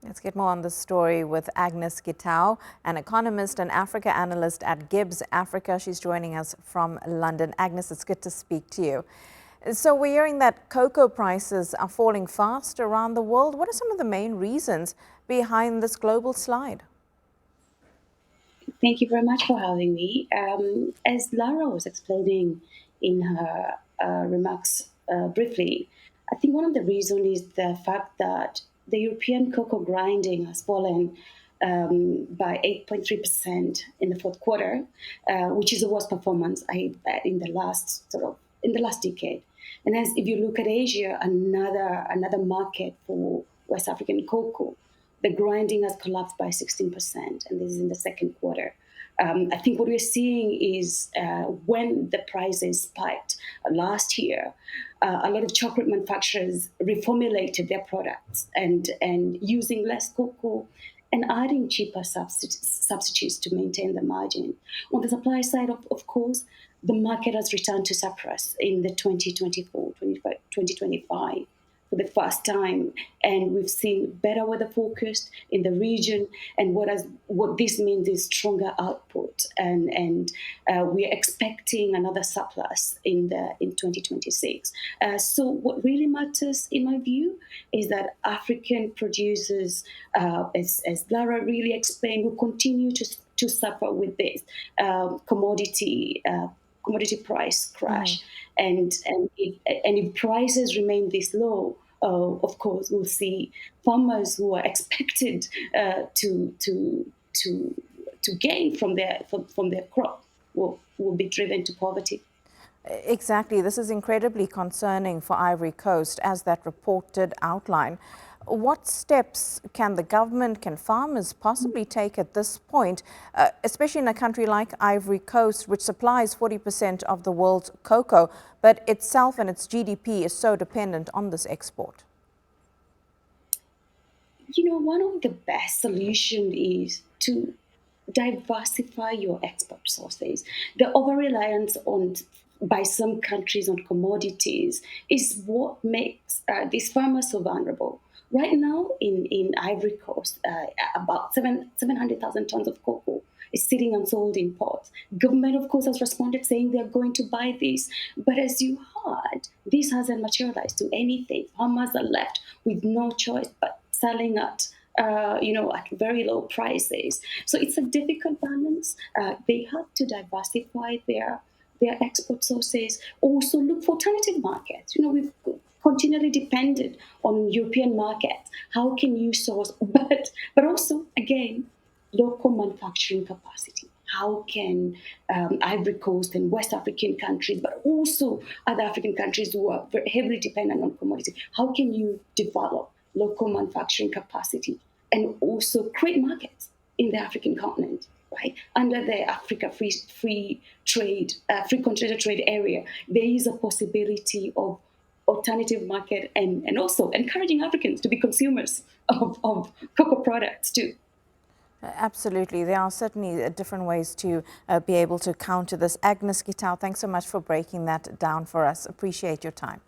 Let's get more on this story with Agnes Gitau, an economist and Africa analyst at GBS Africa. She's joining us from London. Agnes, it's good to speak to you. So we're hearing that cocoa prices are falling fast around the world. What are some of the main reasons behind this global slide? Thank you very much for having me. As Lara was explaining in her remarks briefly, I think one of the reasons is the fact that the European cocoa grinding has fallen by 8.3% in the fourth quarter, which is the worst performance in the last decade. And as if you look at Asia, another market for West African cocoa, the grinding has collapsed by 16%, and this is in the second quarter. I think what we're seeing is when the prices spiked last year, a lot of chocolate manufacturers reformulated their products and using less cocoa and adding cheaper substitutes to maintain the margin. On the supply side, of course, the market has returned to surplus in the 2025 for the first time, and we've seen better weather forecast in the region. And what this means is stronger output, and we are expecting another surplus in 2026. So what really matters, in my view, is that African producers, as Lara really explained, will continue to suffer with this commodity price crash. And if prices remain this low, of course, we'll see farmers who are expected to gain from their crop will be driven to poverty. Exactly. This is incredibly concerning for Ivory Coast, as that report did outline. What steps can the government, can farmers possibly take at this point, especially in a country like Ivory Coast, which supplies 40% of the world's cocoa, but itself and its GDP is so dependent on this export? One of the best solutions is to diversify your export sources. The over-reliance by some countries on commodities is what makes these farmers so vulnerable. Right now, in Ivory Coast, about 700,000 tons of cocoa is sitting unsold in ports. Government, of course, has responded saying they're going to buy this. But as you heard, this hasn't materialized to anything. Farmers are left with no choice but selling at very low prices. So it's a difficult balance. They have to diversify their export sources. Also look for alternative markets. We've continually depended on European markets. How can you source? But also, again, local manufacturing capacity. How can Ivory Coast and West African countries, but also other African countries who are very heavily dependent on commodities, how can you develop local manufacturing capacity and also create markets in the African continent? Right? Under the Africa free continental trade area, there is a possibility of alternative market and also encouraging Africans to be consumers of cocoa products too. Absolutely. There are certainly different ways to be able to counter this. Agnes Gitau, thanks so much for breaking that down for us. Appreciate your time.